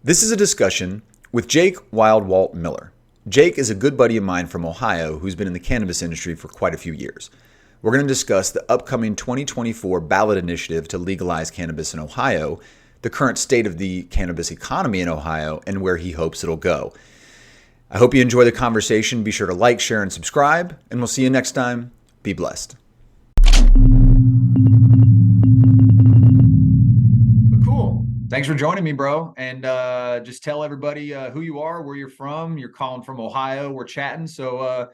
This is a discussion with Jake Wild Walt Miller. Jake is a good buddy of mine from Ohio who's been in the cannabis industry for quite a few years. We're going to discuss the upcoming 2024 ballot initiative to legalize cannabis in Ohio, the current state of the cannabis economy in Ohio, and where he hopes it'll go. I hope you enjoy the conversation. Be sure to like, share, and subscribe, and we'll see you next time. Be blessed. Cool. Thanks for joining me, bro. And just tell everybody who you are, where you're from. You're calling from Ohio. We're chatting. So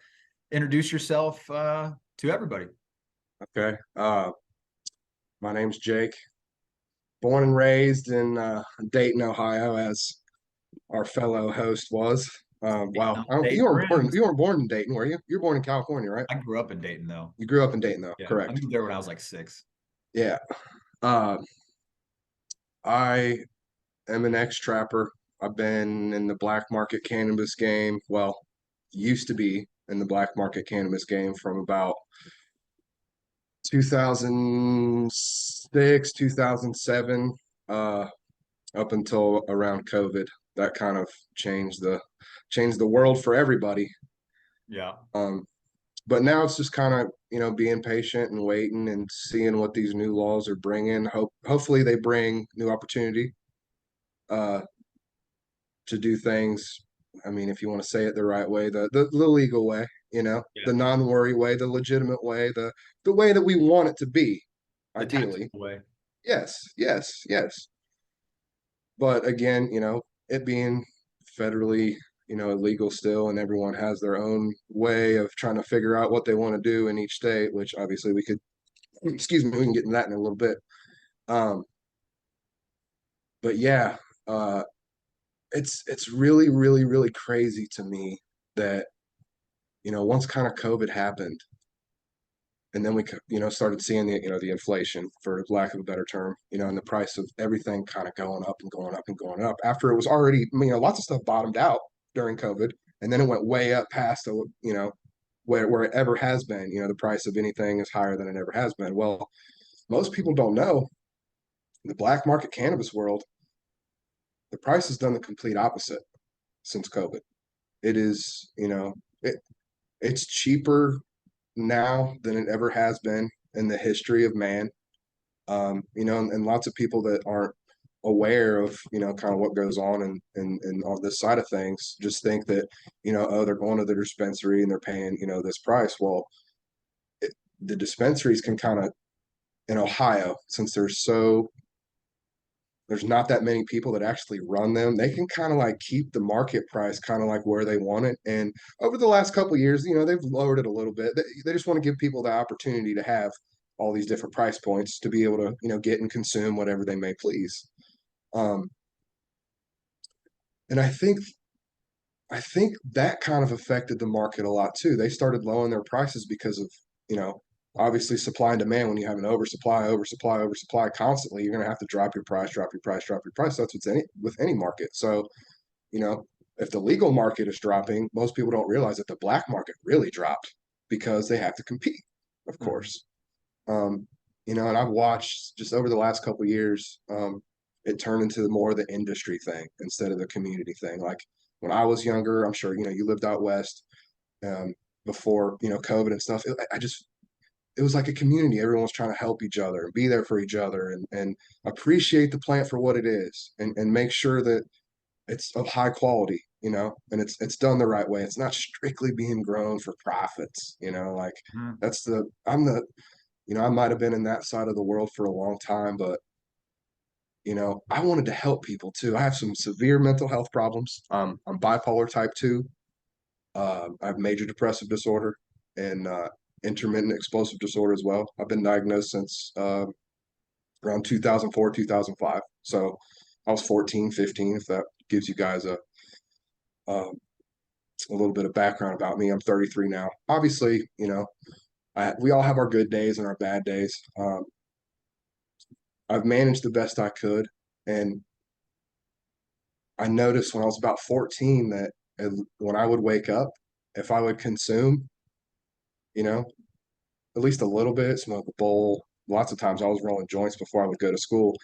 introduce yourself to everybody. Okay. My name's Jake. Born and raised in Dayton, Ohio, as our fellow host was. Wow. Dayton, You weren't born in Dayton, were you? You were born in California, right? I grew up in Dayton, though. You grew up in Dayton, though. Yeah, I Correct. moved there when I was like 6. Yeah. Uh, I am an ex-trapper. I've been in the black market cannabis game. Well, used to be in the black market cannabis game from about 2006, 2007, up until around COVID. That kind of changed the world for everybody. Yeah. Um, but now it's just kind of being patient and waiting and seeing what these new laws are bringing. Hopefully they bring new opportunity uh, to do things. I mean, if you want to say it the right way, the legal way, Yeah. the non-worry way, the legitimate way, the way that we want it to be, The ideally. tactical way. Yes, yes, yes. But again, it being federally, illegal still, and everyone has their own way of trying to figure out what they want to do in each state, which obviously excuse me, we can get into that in a little bit. Um, but yeah, uh, it's really, really, really crazy to me that, once kind of COVID happened, and then we started seeing the inflation, for lack of a better term, and the price of everything kind of going up and going up and going up after it was already, lots of stuff bottomed out during COVID, and then it went way up past where it ever has been. The price of anything is higher than it ever has been. Well, most people don't know, in the black market cannabis world, the price has done the complete opposite since COVID. It is, it's cheaper now than it ever has been in the history of man. And lots of people that aren't aware of, kind of what goes on and on this side of things just think that, oh, they're going to the dispensary and they're paying, this price. Well, the dispensaries can kind of, in Ohio, since there's not that many people that actually run them, they can kind of like keep the market price kind of like where they want it. And over the last couple of years, they've lowered it a little bit. They just want to give people the opportunity to have all these different price points to be able to, get and consume whatever they may please. Um, and I think that kind of affected the market a lot too. They started lowering their prices because of, obviously supply and demand. When you have an oversupply constantly, you're going to have to drop your price, drop your price, drop your price. That's with any market. So, if the legal market is dropping, most people don't realize that the black market really dropped because they have to compete, of course. Um, and I've watched just over the last couple of years, it turned into more of the industry thing instead of the community thing. Like when I was younger, I'm sure, you lived out west, before, COVID and stuff. It was like a community. Everyone was trying to help each other and be there for each other and appreciate the plant for what it is and make sure that it's of high quality, and it's done the right way. It's not strictly being grown for profits, like Mhm. that's the I'm the I might have been in that side of the world for a long time, but I wanted to help people too. I have some severe mental health problems. I'm bipolar type 2. I have major depressive disorder and intermittent explosive disorder as well. I've been diagnosed since around 2004, 2005. So I was 14, 15, if that gives you guys um, a little bit of background about me. I'm 33 now. Obviously, we all have our good days and our bad days. I've managed the best I could. And I noticed when I was about 14 that when I would wake up, if I would consume, you know, at least a little bit, smoke a bowl. Lots of times I was rolling joints before I would go to school.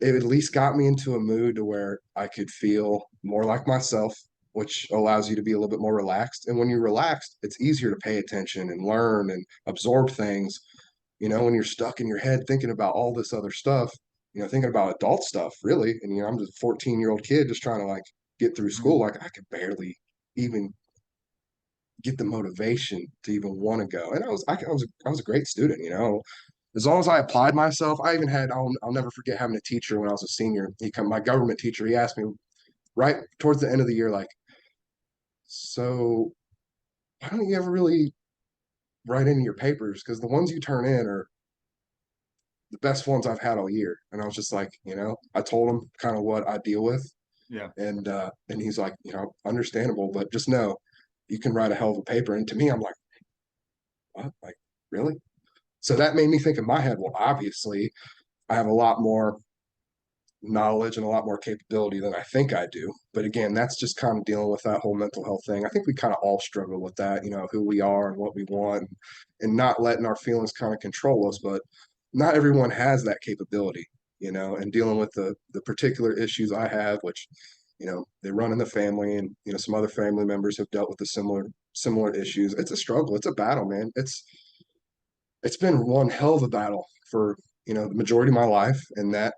it at least got me into a mood to where I could feel more like myself, which allows you to be a little bit more relaxed. And when you're relaxed, it's easier to pay attention and learn and absorb things. When you're stuck in your head thinking about all this other stuff, thinking about adult stuff, really. And, I'm just a 14-year-old kid just trying to like get through school. Mhm. Like I could barely even get the motivation to even want to go. And I was a great student, as long as I applied myself. I even had, I'll never forget having a teacher when I was a senior. My government teacher, he asked me right towards the end of the year, like, so why don't you ever really write any of your papers? Because the ones you turn in are the best ones I've had all year. And I was just like, I told him kind of what I deal with. Yeah. And he's like, understandable, but just know you can write a hell of a paper. And to me, I'm like, what? Like, really? So that made me think in my head, well, obviously I have a lot more knowledge and a lot more capability than I think I do. But again, that's just kind of dealing with that whole mental health thing. I think we kind of all struggle with that, who we are and what we want, and not letting our feelings kind of control us. But not everyone has that capability, and dealing with the particular issues I have, which, they run in the family, and, some other family members have dealt with the similar issues. It's a struggle. It's a battle, man. It's been one hell of a battle for, the majority of my life. And that,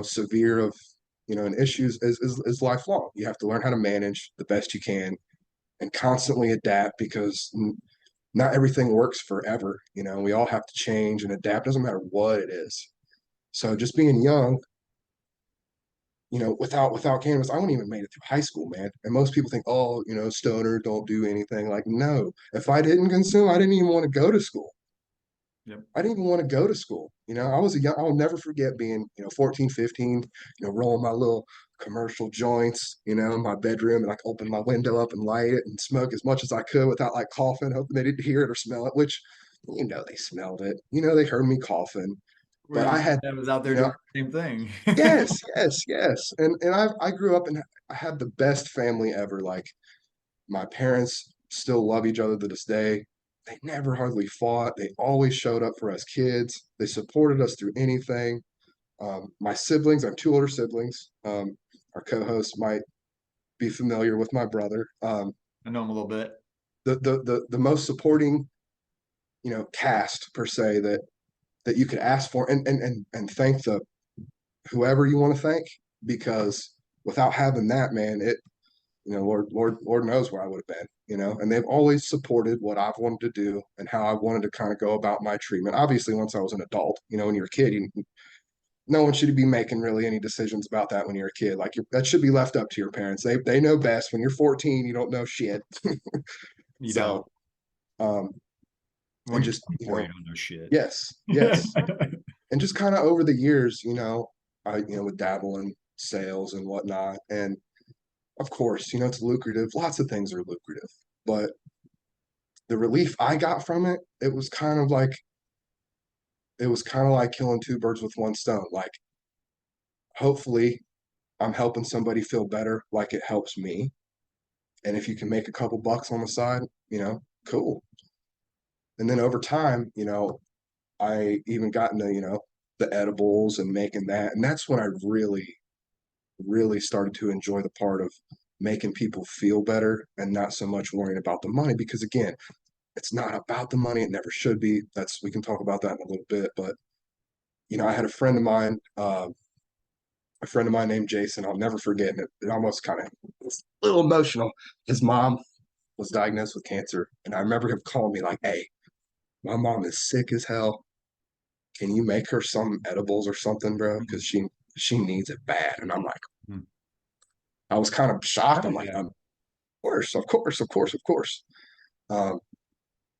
severe of, an issues is lifelong. You have to learn how to manage the best you can and constantly adapt, because not everything works forever. We all have to change and adapt. Doesn't matter what it is. So just being young, without cannabis, I wouldn't even made it through high school, man. And most people think, oh, stoner, don't do anything. Like, no, if I didn't consume, I didn't even want to go to school. Yep. I didn't even want to go to school. I'll never forget being, 14, 15, rolling my little commercial joints, in my bedroom, and I could open my window up and light it and smoke as much as I could without like coughing, hoping they didn't hear it or smell it, which, they smelled it. They heard me coughing, but I Whereas had, I was out there you doing know, the same thing. yes, yes, yes. And I grew up and I had the best family ever. Like my parents still love each other to this day. They never hardly fought. They always showed up for us kids. They supported us through anything. My siblings, I have two older siblings. Our co-host might be familiar with my brother. I know him a little bit. The most supporting, cast per se that you could ask for, and thank the whoever you want to thank, because without having that, man, it, Lord knows where I would have been, and they've always supported what I've wanted to do and how I wanted to kind of go about my treatment. Obviously, once I was an adult, when you're a kid, no one should be making really any decisions about that when you're a kid. Like that should be left up to your parents. They know best. When you're 14, you don't know shit. You don't. So, um, When and you're just, 24, you don't know shit. yes, yes. And just kind of over the years, I, would dabble in sales and whatnot. And of course, it's lucrative. Lots of things are lucrative, but the relief I got from it, it was kind of like killing two birds with one stone. Like, hopefully I'm helping somebody feel better like it helps me. And if you can make a couple bucks on the side, cool. And then over time, I even got into, the edibles and making that. And that's when I really, really started to enjoy the part of making people feel better and not so much worrying about the money. Because again, it's not about the money. It never should be. We can talk about that in a little bit. But, I had a friend of mine named Jason. I'll never forget it. It almost kind of was a little emotional. His mom was diagnosed with cancer. And I remember him calling me like, hey, my mom is sick as hell. Can you make her some edibles or something, bro? Because she needs it bad. And I'm like, I was kind of shocked. I'm Hell like, yeah. of course, of course, of course, of course. Um,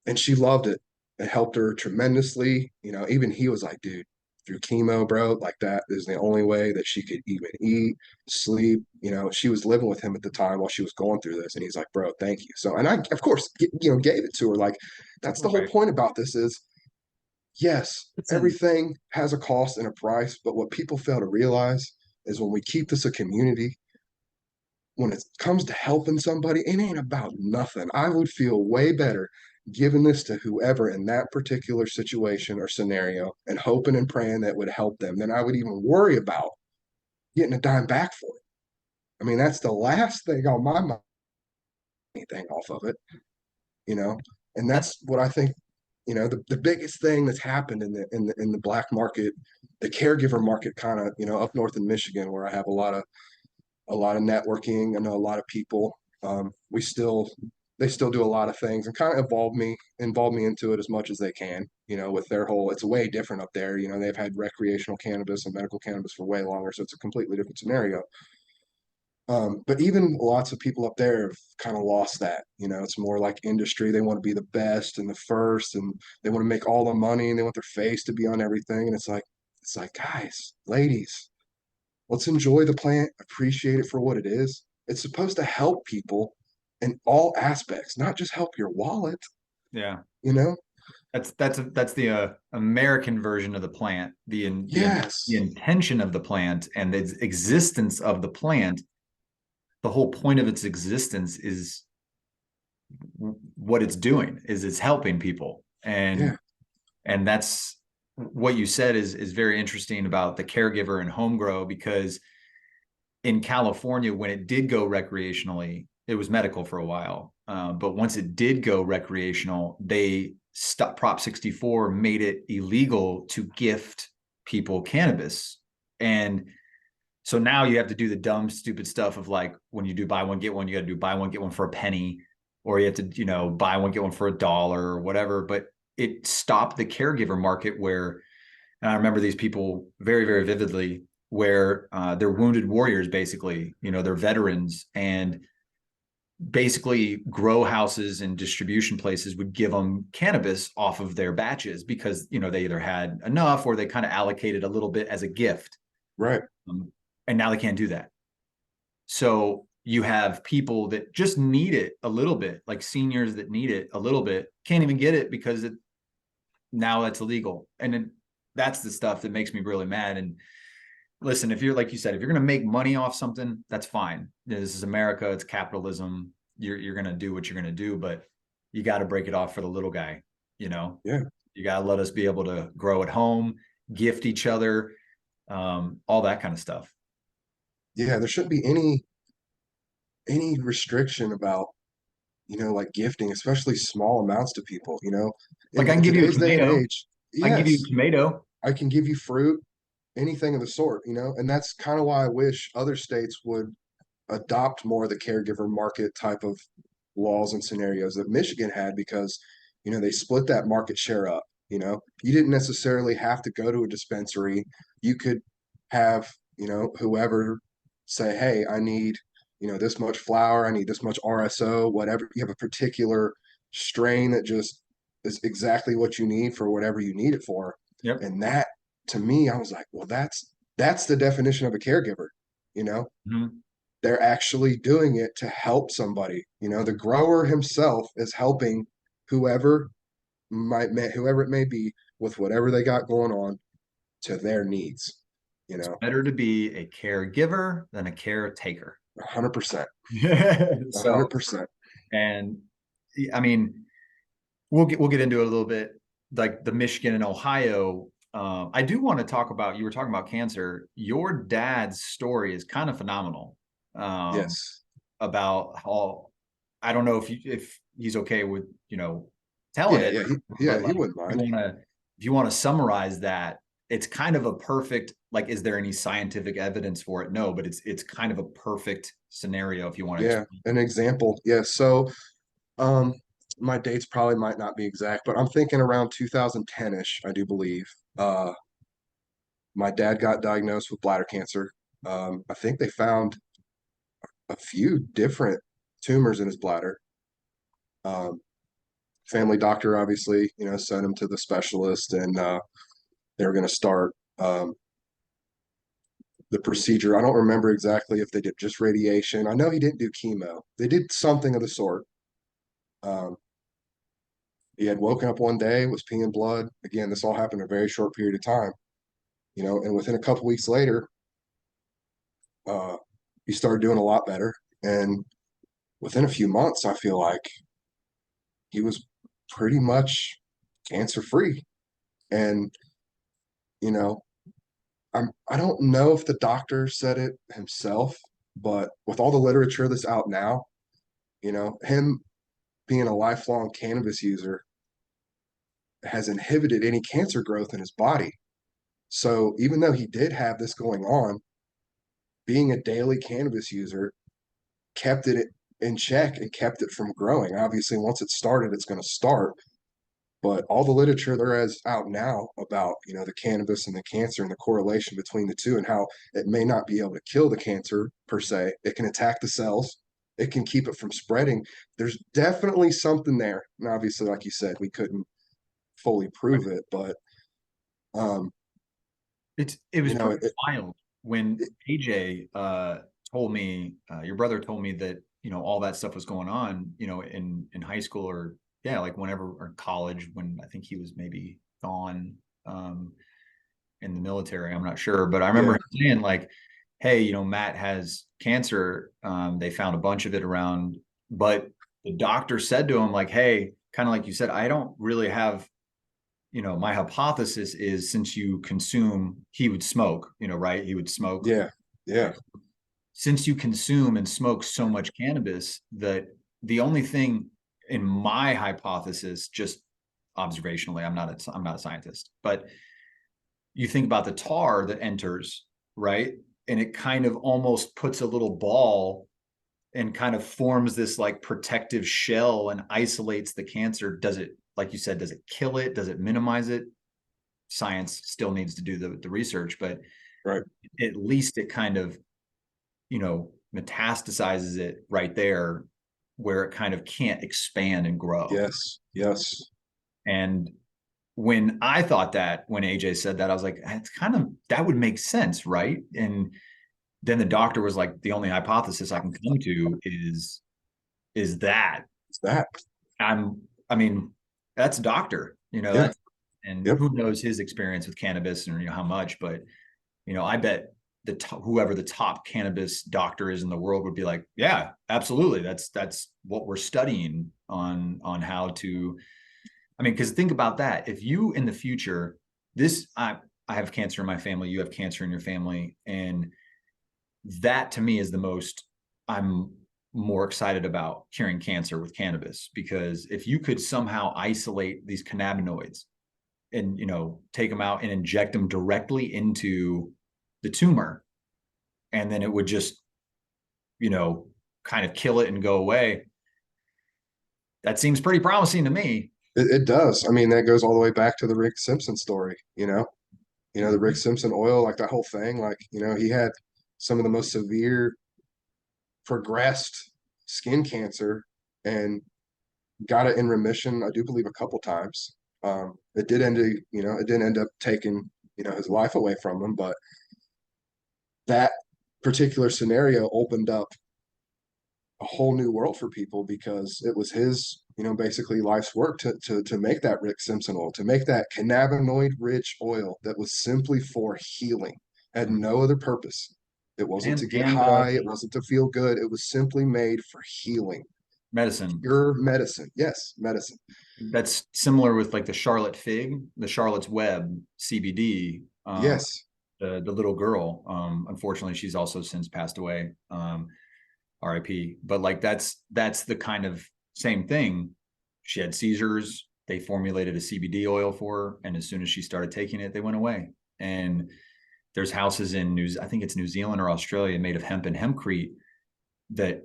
and she loved it. It helped her tremendously. Even he was like, dude, through chemo, bro, like that is the only way that she could even eat, sleep. She was living with him at the time while she was going through this. And he's like, bro, thank you. So, and I, of course, gave it to her. Like, that's the whole Right. point about this is, yes, It's in. everything has a cost and a price, but what people fail to realize is when we keep this a community, when it comes to helping somebody, it ain't about nothing. I would feel way better giving this to whoever in that particular situation or scenario and hoping and praying that would help them, then I would even worry about getting a dime back for it. I mean, that's the last thing on my mind, anything off of it, you know? And That, that's what I think, the biggest thing that's happened in the black market, the caregiver market, kind of, up north in Michigan, where I have a lot of networking. I know a lot of people. They still do a lot of things and kind of involve me into it as much as they can. With their whole, it's way different up there. They've had recreational cannabis and medical cannabis for way longer, so it's a completely different scenario. But even lots of people up there have kind of lost that. It's more like industry. They want to be the best and the first, and they want to make all the money, and they want their face to be on everything. And it's like, guys, ladies, let's enjoy the plant, appreciate it for what it is. It's supposed to help people in all aspects, not just help your wallet, yeah, you know? that's the American version of the plant, the Yes. intention of the plant and the existence of the plant. The whole point of its existence is what it's doing, is it's helping people. and Yeah. and that's what you said is very interesting about the caregiver and home grow, because in California, when it did go recreationally, it was medical for a while. But once it did go recreational, they stopped. Prop 64 made it illegal to gift people cannabis. And so now you have to do the dumb, stupid stuff of, like, when you do buy one, get one, you got to do buy one, get one for a penny, or you have to, buy one, get one for $1 or whatever. But it stopped the caregiver market where, and I remember these people very, very vividly, where they're wounded warriors, basically, they're veterans, and basically grow houses and distribution places would give them cannabis off of their batches because, they either had enough or they kind of allocated a little bit as a gift. Right. And now they can't do that. So you have people that just need it a little bit, like seniors that need it a little bit, can't even get it because now that's illegal. And then that's the stuff that makes me really mad. And listen, if you're, like you said, if you're going to make money off something, that's fine. This is America. It's capitalism. You're going to do what you're going to do, but you got to break it off for the little guy. Yeah. You got to let us be able to grow at home, gift each other, all that kind of stuff. Yeah. There shouldn't be any restriction about, like gifting, especially small amounts to people, Like, I in can give you a today's day and tomato. age. I can give you Yes, a tomato. I can give you fruit, anything of the sort, and that's kind of why I wish other states would adopt more of the caregiver market type of laws and scenarios that Michigan had, because they split that market share up. You didn't necessarily have to go to a dispensary. You could have whoever say, hey, I need this much flour, I need this much RSO, whatever. You have a particular strain that just is exactly what you need for whatever you need it for. Yep. And that, to me, I was like, well, that's the definition of a caregiver. you know Mm-hmm. they're actually doing it to help somebody. The grower himself is helping whoever whoever it may be, with whatever they got going on, to their needs. It's better to be a caregiver than a caretaker. 100%. So, 100%. and I mean, we'll get into it a little bit, like the Michigan and Ohio. I do want to talk about, you were talking about cancer. Your dad's story is kind of phenomenal. Um, Yes. about how, I don't know if he's okay with, telling Yeah. it, Yeah. but He like, wouldn't mind. if you want to summarize that, it's kind of a perfect, like, is there any scientific evidence for it? No, but it's kind of a perfect scenario if you want to Yeah. explain. An example. Yeah. So, um, my dates probably might not be exact, but I'm thinking around 2010-ish, I do believe. My dad got diagnosed with bladder cancer. I think they found a few different tumors in his bladder. Um, Family doctor obviously, sent him to the specialist, and they were going to start the procedure. I don't remember exactly if they did just radiation. I know he didn't do chemo. They did something of the sort. Um, he had woken up one day, was peeing blood. Again, this all happened in a very short period of time, and within a couple weeks later, uh, he started doing a lot better. And within a few months, I feel like he was pretty much cancer free. And, you know, I don't know if the doctor said it himself, but with all the literature that's out now, him being a lifelong cannabis user has inhibited any cancer growth in his body. So even though he did have this going on, being a daily cannabis user kept it in check and kept it from growing. Obviously, once it started, it's going to start. But all the literature there is out now about, the cannabis and the cancer and the correlation between the two and how it may not be able to kill the cancer per se. It can attack the cells. It can keep it from spreading. There's definitely something there. And obviously, like you said, we couldn't fully prove it, but um, It was pretty it, wild when it, AJ told me, your brother told me that, all that stuff was going on, in high school, or yeah, like whenever, or college, when I think he was maybe gone in the military. I'm not sure, but I remember yeah, him saying like, hey, Matt has cancer. They found a bunch of it around, but the doctor said to him like, hey, kind of like you said, I don't really have, my hypothesis is, since you consume, he would smoke, right? He would smoke. yeah, yeah, Since you consume and smoke so much cannabis, that the only thing in my hypothesis, just observationally, I'm not a scientist, but you think about the tar that enters, right? And it kind of almost puts a little ball and kind of forms this like protective shell and isolates the cancer. Does it, like you said, does it kill it? Does it minimize it? Science still needs to do the research, but right. at least it kind of, metastasizes it right there, where it kind of can't expand and grow. Yes, yes, And when I thought that, when AJ said that, I was like, it's kind of, that would make sense, right? And then the doctor was like, the only hypothesis I can come to is that. it's that. I mean, that's a doctor, Yeah, that's, and yep. who knows his experience with cannabis and how much, but I bet whoever the top cannabis doctor is in the world would be like, yeah, absolutely, that's what we're studying on how to. I mean, because think about that. If you in the future, this I have cancer in my family, you have cancer in your family, and that to me is the most, I'm more excited about curing cancer with cannabis, because if you could somehow isolate these cannabinoids and take them out and inject them directly into the tumor, and then it would just kind of kill it and go away, that seems pretty promising to me. It does. I mean, that goes all the way back to the Rick Simpson story, the Rick Mhm. Simpson oil, like that whole thing. Like, he had some of the most severe progressed skin cancer and got it in remission, I do believe, a couple times. It did end, it didn't end up taking, his life away from him, but that particular scenario opened up a whole new world for people because it was his, basically life's work to make that Rick Simpson oil, to make that cannabinoid rich oil that was simply for healing, had no other purpose. It wasn't to get And high, it wasn't to feel good, it was simply made for healing. medicine. Pure medicine. Yes, medicine. That's similar with like the Charlotte fig, the Charlotte's Web CBD. Yes. The little girl, unfortunately, she's also since passed away. RIP. But like that's the kind of same thing. She had seizures. They formulated a CBD oil for her, and as soon as she started taking it, they went away. And there's houses in I think it's New Zealand or Australia, made of hemp and hempcrete, that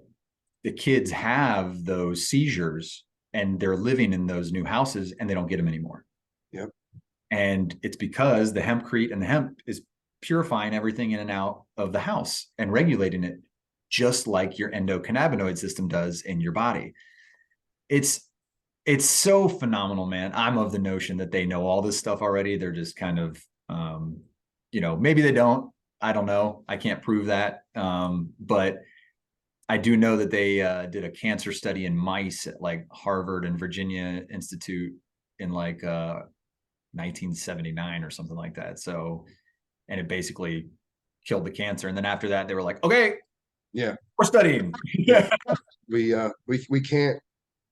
the kids have those seizures and they're living in those new houses and they don't get them anymore. Yep. And it's because the hempcrete and the hemp is purifying everything in and out of the house and regulating it, just like your endocannabinoid system does in your body. It's it's so phenomenal, man. I'm of the notion that they know all this stuff already. They're just kind of maybe they don't. I don't know. I can't prove that. But I do know that they did a cancer study in mice at like Harvard and Virginia Institute in like 1979 or something like that. So, and it basically killed the cancer. And then after that, they were like, okay, Yeah. we're studying. Yeah. We can't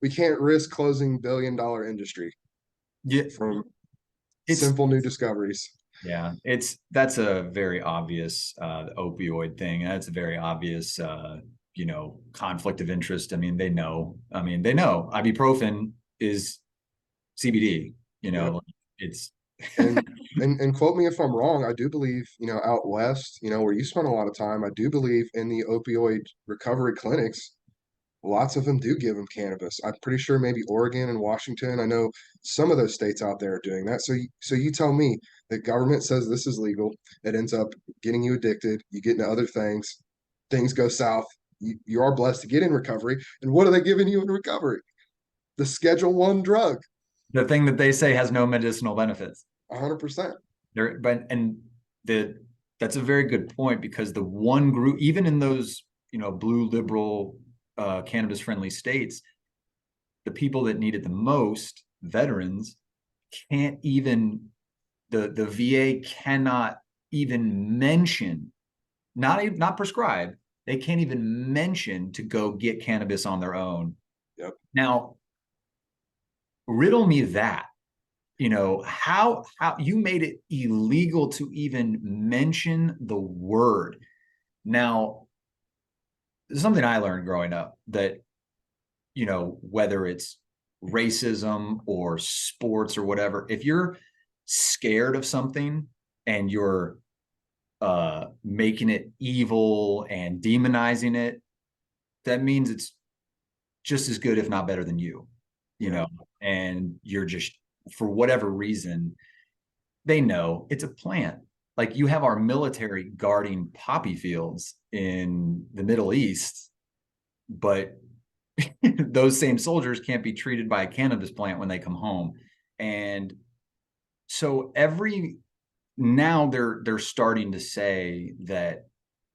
we can't risk closing billion-dollar industry Yeah, from it's simple new discoveries. yeah, that's a very obvious opioid thing. That's a very obvious conflict of interest. I mean, they know. I mean, they know ibuprofen is CBD. Yep. It's And and quote me if I'm wrong, I do believe, out west, where you spend a lot of time, I do believe in the opioid recovery clinics, lots of them do give them cannabis. I'm pretty sure maybe Oregon and Washington. I know some of those states out there are doing that. So you tell me the government says this is legal. It ends up getting you addicted. You get into other things. Things go south. You are blessed to get in recovery. And what are they giving you in recovery? The Schedule One drug. the thing that they say has no medicinal benefits. 100%. There, but and the that's a very good point because the one group, even in those blue liberal cannabis friendly states, the people that need it the most, veterans, can't even the VA cannot even mention, not prescribe, they can't even mention to go get cannabis on their own. Yep. Now, riddle me that. How you made it illegal to even mention the word. Now, something I learned growing up that, whether it's racism or sports or whatever, if you're scared of something and you're making it evil and demonizing it, that means it's just as good, if not better than you know, and you're just, for whatever reason, they know it's a plant. Like you have our military guarding poppy fields in the Middle East, but those same soldiers can't be treated by a cannabis plant when they come home. And so now they're starting to say that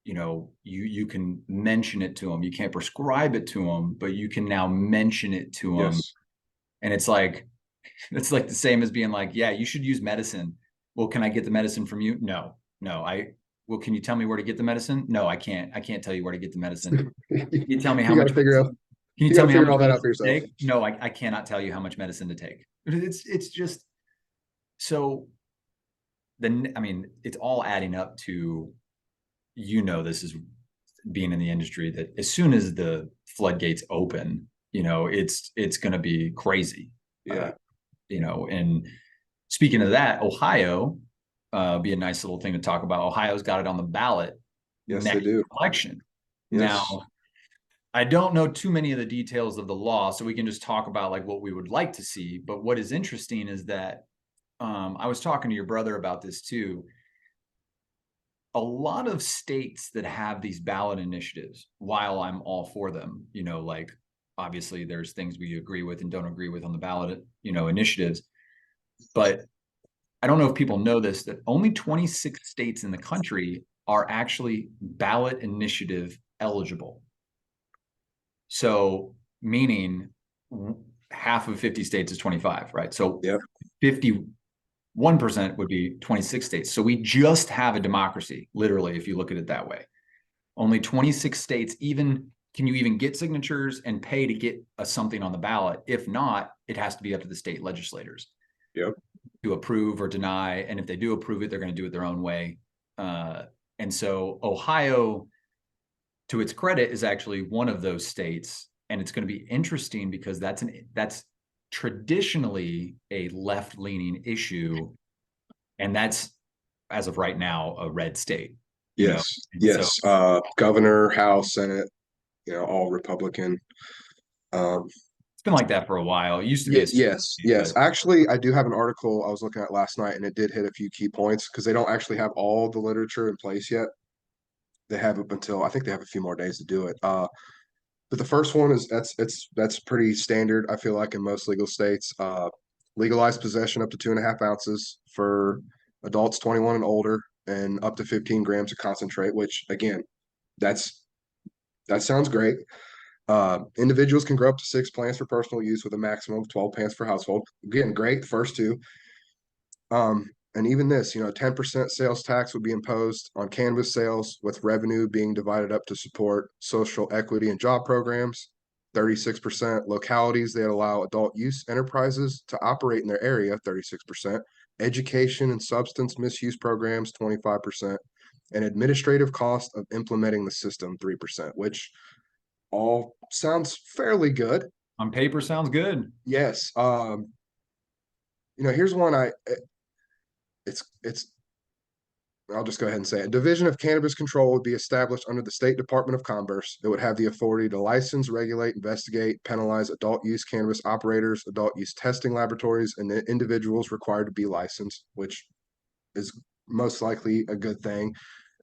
you can mention it to them. You can't prescribe it to them, but you can now mention it to them. Yes. And it's like the same as being like, yeah, you should use medicine. Well, can I get the medicine from you? No. Well, can you tell me where to get the medicine? No, I can't tell you where to get the medicine. Can you tell me how You got much to figure out. can you You got tell to me how figure much all that out medicine for to yourself. take? No, I cannot tell you how much medicine to take. It's just so then, I mean, it's all adding up to, this is being in the industry, that as soon as the floodgates open, it's going to be crazy. Yeah. And speaking of that, Ohio, be a nice little thing to talk about. Ohio's got it on the ballot Yes, they next do. election. Yes. Now, I don't know too many of the details of the law, so we can just talk about like what we would like to see. But what is interesting is that I was talking to your brother about this too. A lot of states that have these ballot initiatives, while I'm all for them, like obviously there's things we agree with and don't agree with on the ballot, initiatives. But I don't know if people know this, that only 26 states in the country are actually ballot initiative eligible. So meaning half of 50 states is 25, right? So Yep. 51% would be 26 states. So we just have a democracy, literally, if you look at it that way. Only 26 states can you even get signatures and pay to get something on the ballot. If not, it has to be up to the state legislators. Yep. To approve or deny. And if they do approve it, they're going to do it their own way. And so Ohio, to its credit, is actually one of those states. And it's going to be interesting because that's traditionally a left-leaning issue. And that's, as of right now, a red state. Yes. And Yes. so Governor, House, Senate, all Republican. it's been like that for a while. It used to be Yeah, a yes, state, yes. but Actually, I do have an article I was looking at last night, and it did hit a few key points because they don't actually have all the literature in place yet. They have up until I think they have a few more days to do it. But the first one is that's pretty standard. I feel like in most legal states, legalized possession up to 2.5 ounces for adults 21 and older, and up to 15 grams of concentrate. Which again, that's that sounds great. Individuals can grow up to 6 plants for personal use with a maximum of 12 plants per household. Again, great. The first two. And even this, 10% sales tax would be imposed on cannabis sales, with revenue being divided up to support social equity and job programs. 36%. Localities that allow adult use enterprises to operate in their area, 36%. Education and substance misuse programs, 25%. And administrative cost of implementing the system, 3%, which all sounds fairly good. On paper, sounds good. Yes. Here's one it's I'll just go ahead and say it. Division of Cannabis Control would be established under the State Department of Commerce. It would have the authority to license, regulate, investigate, penalize adult use cannabis operators, adult use testing laboratories, and the individuals required to be licensed, which is most likely a good thing,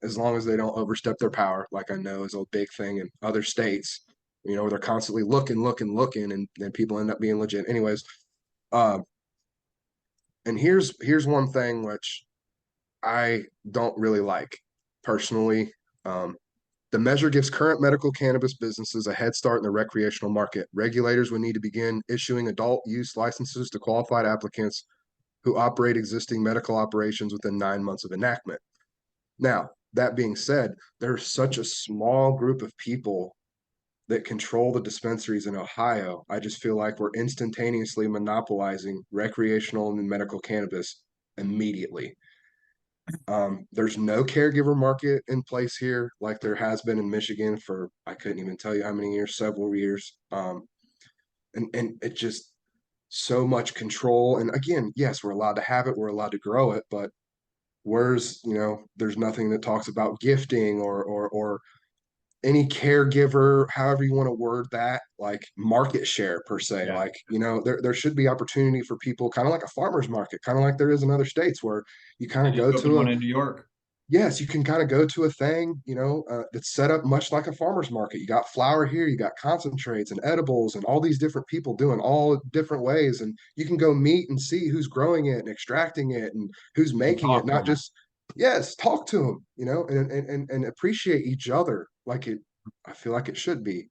as long as they don't overstep their power, like I know is a big thing in other states, where they're constantly looking, and people end up being legit. Anyways, and here's one thing which I don't really like personally. Um, the measure gives current medical cannabis businesses a head start in the recreational market. Regulators would need to begin issuing adult use licenses to qualified applicants who operate existing medical operations within 9 months of enactment. Now, that being said, there's such a small group of people that control the dispensaries in Ohio. I just feel like we're instantaneously monopolizing recreational and medical cannabis immediately. There's no caregiver market in place here like there has been in Michigan for I couldn't even tell you how many years, several years. And it just so much control. And again, yes, we're allowed to have it, we're allowed to grow it, but there's nothing that talks about gifting or any caregiver, however you want to word that, like market share per se. Yeah. Like, there should be opportunity for people, kind of like a farmer's market, kind of like there is in other states where you kind They of go just opened to one in New York. yes, you can kind of go to a thing, that's set up much like a farmer's market. You got flour here, you got concentrates and edibles and all these different people doing all different ways. And you can go meet and see who's growing it and extracting it and who's And making it, talk to not them. just, yes, talk to them, and appreciate each other like I feel like it should be.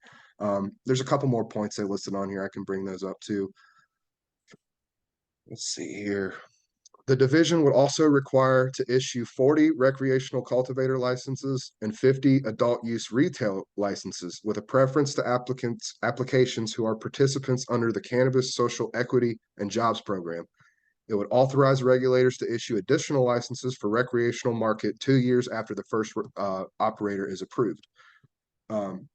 There's a couple more points they listed on here. I can bring those up too. Let's see here. The division would also require to issue 40 recreational cultivator licenses and 50 adult use retail licenses, with a preference to applications who are participants under the Cannabis Social Equity and Jobs Program. It would authorize regulators to issue additional licenses for recreational market 2 years after the first operator is approved.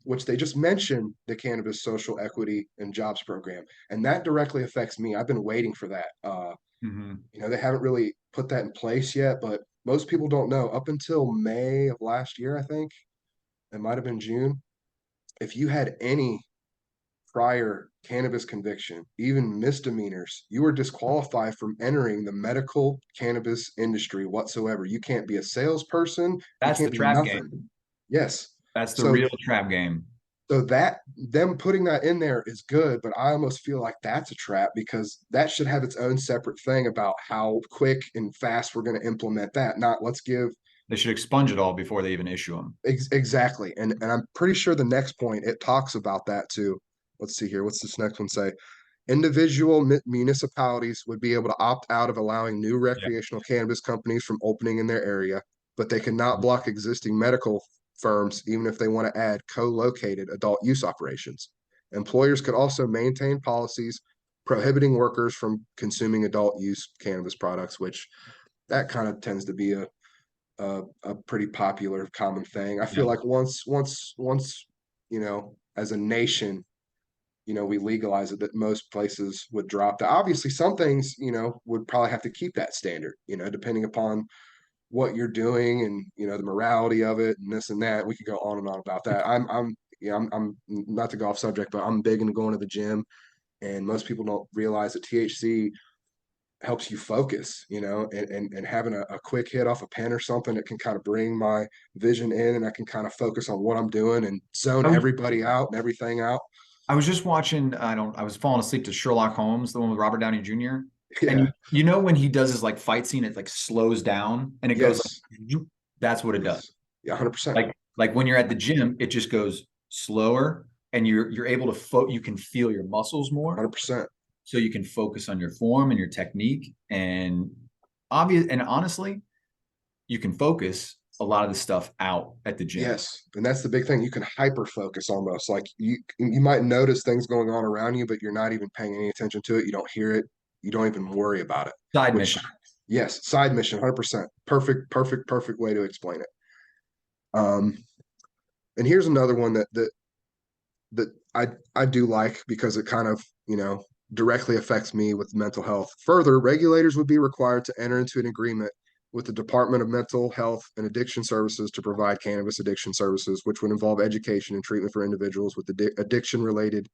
Which they just mentioned the Cannabis Social Equity and Jobs Program, and that directly affects me. I've been waiting for that. They haven't really put that in place yet, but most people don't know. Up until May of last year, I think it might have been June. If you had any prior cannabis conviction, even misdemeanors, you were disqualified from entering the medical cannabis industry whatsoever. You can't be a salesperson. You That's the can't be trap game. nothing. Yes. That's the So real trap game. that them putting that in there is good, but I almost feel like that's a trap because that should have its own separate thing about how quick and fast we're going to implement that. Not let's give They should expunge it all before they even issue them. exactly. And I'm pretty sure the next point it talks about that too. Let's see here. What's this next one say? Individual municipalities would be able to opt out of allowing new Yeah. recreational cannabis companies from opening in their area, but they cannot block existing medical firms even if they want to add co-located adult use operations. Employers could also maintain policies prohibiting workers from consuming adult use cannabis products, which that kind of tends to be a pretty popular common thing. I feel Yeah. like once as a nation we legalize it, that most places would drop that. Obviously, some things, would probably have to keep that standard, depending upon what you're doing and, the morality of it and this and that. We could go on and on about that. I'm not to go off subject, but I'm big into going to the gym, and most people don't realize that THC helps you focus, and having a quick hit off a pen or something that can kind of bring my vision in and I can kind of focus on what I'm doing and zone I was everybody out and everything out. I was just watching, I was falling asleep to Sherlock Holmes, the one with Robert Downey Jr. And Yeah. you know when he does his like fight scene, it like slows down and it goes Yes. like that's what it does. Yes. Yeah, 100%. Like when you're at the gym, it just goes slower and you're able to you can feel your muscles more. 100%. So you can focus on your form and your technique and obvious and honestly, you can focus a lot of the stuff out at the gym. Yes, and that's the big thing. You can hyper focus almost. Like you might notice things going on around you, but you're not even paying any attention to it. You don't hear it. You don't even worry about it. Side Which, mission. yes, side mission, 100%. Perfect, perfect, perfect way to explain it. Um, and here's another one that I do like because it kind of, directly affects me with mental health. Further, regulators would be required to enter into an agreement with the Department of Mental Health and Addiction Services to provide cannabis addiction services, which would involve education and treatment for individuals with addiction related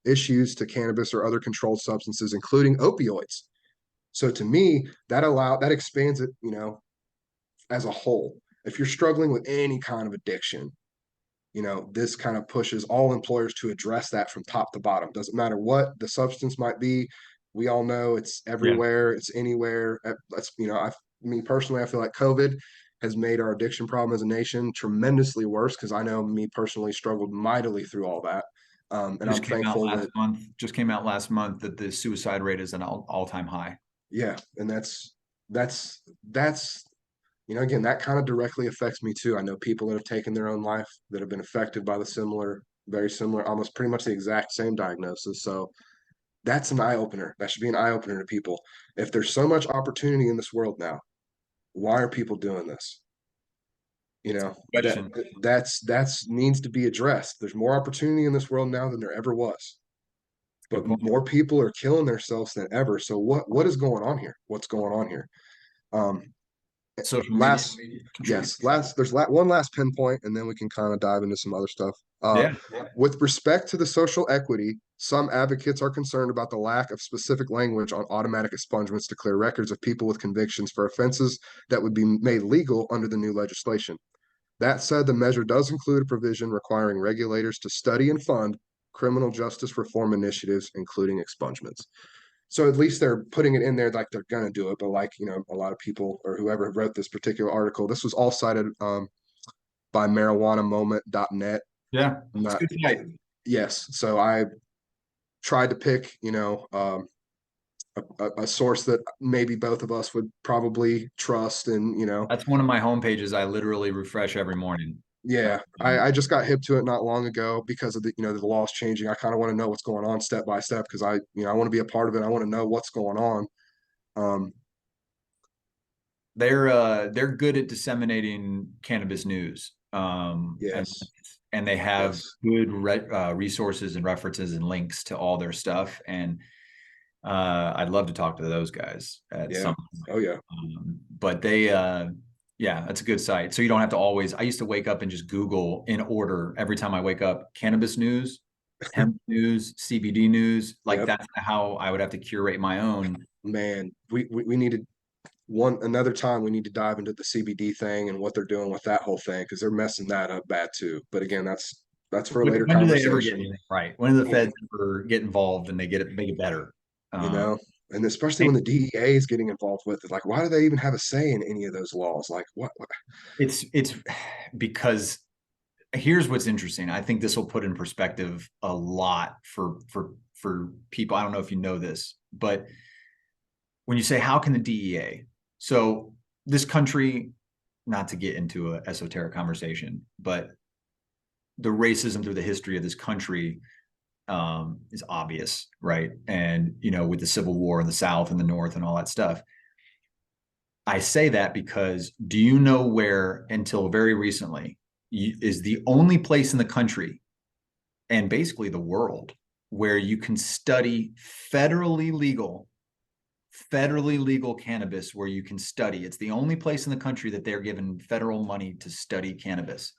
issues to cannabis or other controlled substances, including opioids. So to me, that expands it, as a whole. If you're struggling with any kind of addiction, this kind of pushes all employers to address that from top to bottom. Doesn't matter what the substance might be. We all know it's Yeah. everywhere, it's anywhere. That's, me personally, I feel like COVID has made our addiction problem as a nation tremendously worse because I know me personally struggled mightily through all that. And I'm Just came out thankful last that, month. Just came out last month that the suicide rate is an all-time high. yeah, and that's again, that kind of directly affects me too. I know people that have taken their own life that have been affected by the very similar, almost pretty much the exact same diagnosis. So that's an eye opener. That should be an eye opener to people. If there's so much opportunity in this world now, why are people doing this? That Question. that's needs to be addressed. There's more opportunity in this world now than there ever was, but Good point. more people are killing themselves than ever. So what is going on here? What's going on here? Um, Social media last contributes. yes last there's one last pinpoint and then we can kind of dive into some other stuff. Yeah. With respect to the social equity, some advocates are concerned about the lack of specific language on automatic expungements to clear records of people with convictions for offenses that would be made legal under the new legislation. That said, the measure does include a provision requiring regulators to study and fund criminal justice reform initiatives, including expungements. So at least they're putting it in there like they're gonna do it. But like, a lot of people or whoever wrote this particular article, this was all cited by marijuanamoment.net. Yeah. I'm It's a not, good site. yes. So I tried to pick, a source that maybe both of us would probably trust. And, That's one of my home pages I literally refresh every morning. yeah, I just got hip to it not long ago because of the laws changing. I kind of want to know what's going on step by step because I want to be a part of it. I want to know what's going on. Um, They're good at disseminating cannabis news. yes, And they have yes, good resources and references and links to all their stuff. And I'd love to talk to those guys at yeah, some oh yeah, but yeah, that's a good site. So you don't have to always, I used to wake up and just Google in order every time I wake up, cannabis news, hemp news, CBD news. Like yep. that's how I would have to curate my own. Man, we needed another time we need to dive into the CBD thing and what they're doing with that whole thing because they're messing that up bad too. But again, that's for a later When do they ever get conversation. anything right? When do the feds ever get involved and they make it better? you Um, know, and especially when the DEA is getting involved with it. Like, why do they even have a say in any of those laws? Like, what? it's because here's what's interesting. I think this will put in perspective a lot for people. I don't know if you know this, but when you say how can the DEA, so this country, not to get into an esoteric conversation, but the racism through the history of this country is obvious, right? And with the Civil War in the South and the North and all that stuff. I say that because do you know where until very recently is the only place in the country and basically the world where you can study federally legal cannabis, where you can study. It's the only place in the country that they're given federal money to study cannabis.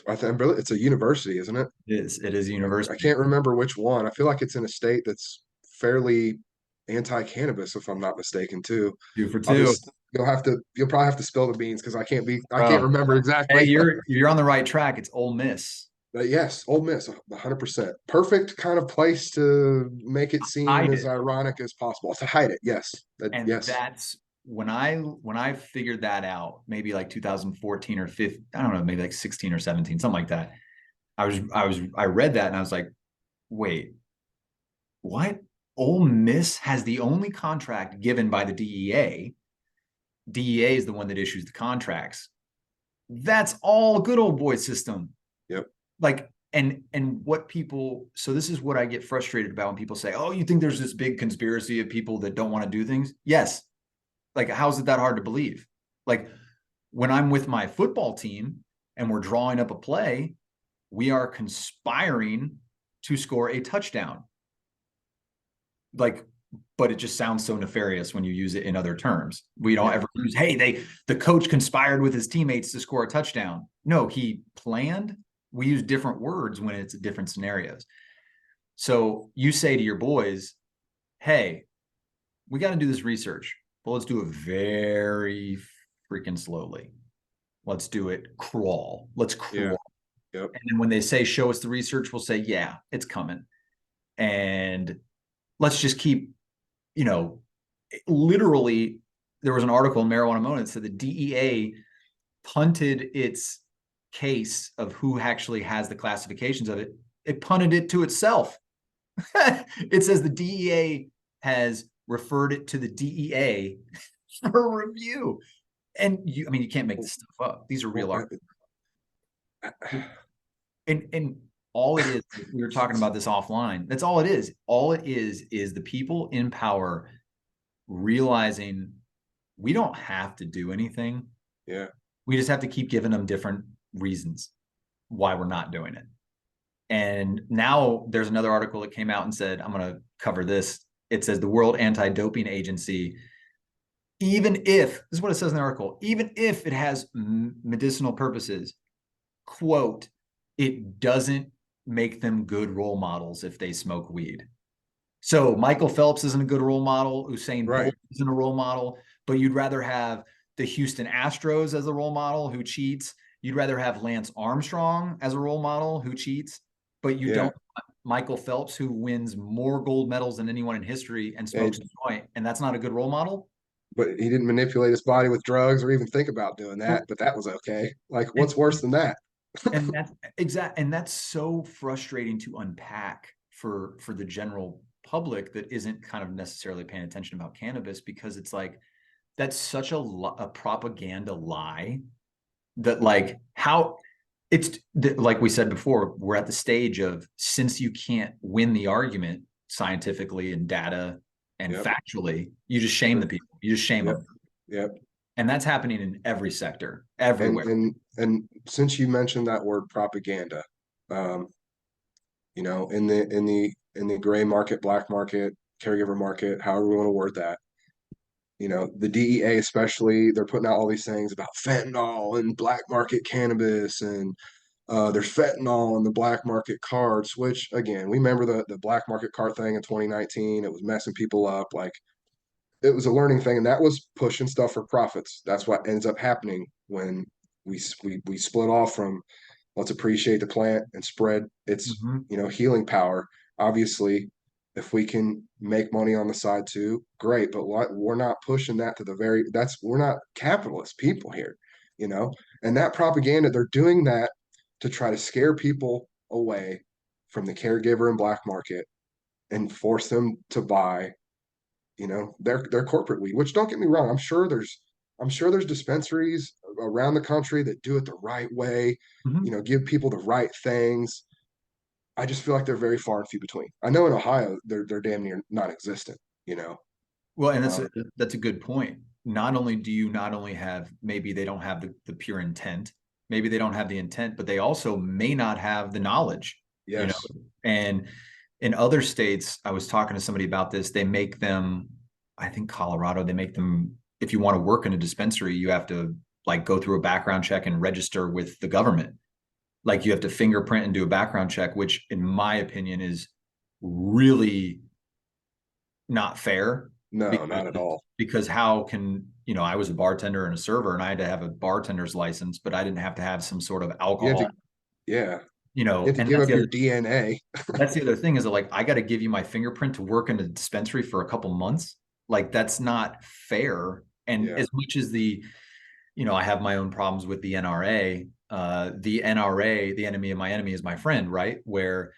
I think it's a university, isn't it? It is a I university. can't remember which one. I feel like it's in a state that's fairly anti-cannabis, if I'm not mistaken, too. Two for I'll two. just you'll probably have to spill the beans because I can't Oh, remember hey, exactly. you're on the right track. It's Ole Miss. But yes, Ole Miss, 100%. Perfect kind of place to make it seem Hide as it. ironic as possible. To hide it, yes. And Yes. that's when I figured that out, maybe like 2014 or 15, I don't know, maybe like 16 or 17, something like that. I read that and I was like, wait, what? Ole Miss has the only contract given by the DEA DEA is the one that issues the contracts. That's all good old boy system. Yep. Like, and what people, so this is what I get frustrated about when people say, oh, you think there's this big conspiracy of people that don't want to do things? Yes. Like, how's it that hard to believe? Like, when I'm with my football team and we're drawing up a play, we are conspiring to score a touchdown. Like, but it just sounds so nefarious when you use it in other terms. We don't ever use, hey, the coach conspired with his teammates to score a touchdown. No, he planned. We use different words when it's different scenarios. So you say to your boys, hey, we got to do this research, but let's do it very freaking slowly. Let's do it crawl. Let's crawl. Yeah. Yep. And then when they say, show us the research, we'll say, yeah, it's coming. And let's just keep, literally, there was an article in Marijuana Moment that said the DEA punted its case of who actually has the classifications of it. It punted it to itself. It says the DEA has referred it to the DEA for review. And you can't make this stuff up. These are real articles. And all it is, we were talking about this offline. That's all it is. All it is the people in power realizing we don't have to do anything. Yeah. We just have to keep giving them different reasons why we're not doing it. And now there's another article that came out and said, I'm going to cover this. It says the World Anti-Doping Agency, even if, this is what it says in the article, even if it has medicinal purposes, quote, it doesn't make them good role models if they smoke weed. So Michael Phelps isn't a good role model. Usain Bolt isn't a role model, but you'd rather have the Houston Astros as a role model who cheats. You'd rather have Lance Armstrong as a role model who cheats, but you don't want Michael Phelps, who wins more gold medals than anyone in history and smokes a joint, and that's not a good role model. But he didn't manipulate his body with drugs or even think about doing that, but that was okay. Like, what's worse than that? And that's exact, and that's so frustrating to unpack for the general public that isn't kind of necessarily paying attention about cannabis, because it's like, that's such a propaganda lie that, like, how it's like we said before, we're at the stage of, since you can't win the argument scientifically and data and factually, you just shame the people. You just shame them. Yep. And that's happening in every sector, everywhere. And since you mentioned that word propaganda, in the gray market, black market, caregiver market, however we want to word that, the DEA especially, they're putting out all these things about fentanyl and black market cannabis, and there's fentanyl in the black market carts, which, again, we remember the black market cart thing in 2019. It was messing people up. Like, it was a learning thing, and that was pushing stuff for profits. That's what ends up happening when we split off from, let's appreciate the plant and spread its healing power. Obviously, if we can make money on the side too, great. But we're not pushing that to we're not capitalist people here, and that propaganda, they're doing that to try to scare people away from the caregiver and black market and force them to buy, their corporate weed. Which, don't get me wrong, I'm sure there's dispensaries around the country that do it the right way, give people the right things. I just feel like they're very far and few between. I know in Ohio they're damn near non-existent. Well, and that's a good point. Not only have, maybe they don't have the pure intent, maybe they don't have the intent, but they also may not have the knowledge. Yes. And in other states, I was talking to somebody about this. They make them, I think Colorado, they make them, if you want to work in a dispensary, you have to, like, go through a background check and register with the government. Like, you have to fingerprint and do a background check, which in my opinion is really not fair. No, not at all. Because how can, I was a bartender and a server, and I had to have a bartender's license, but I didn't have to have some sort of alcohol. You have to give up your DNA. That's the other thing, is that, like, I got to give you my fingerprint to work in a dispensary for a couple months. Like, that's not fair. And as much as I have my own problems with the NRA, the enemy of my enemy is my friend, right? Where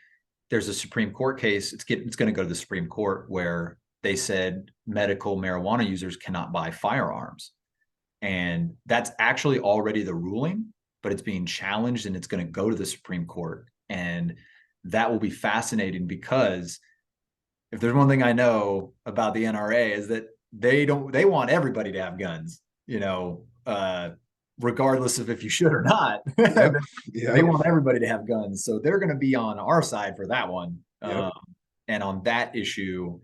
there's a Supreme Court case, it's going to go to the Supreme Court, where they said medical marijuana users cannot buy firearms. And that's actually already the ruling, but it's being challenged and it's going to go to the Supreme Court. And that will be fascinating because if there's one thing I know about the NRA is that they want everybody to have guns, regardless of if you should or not. Yep. They Yep. want everybody to have guns. So they're going to be on our side for that one. Yep. And on that issue,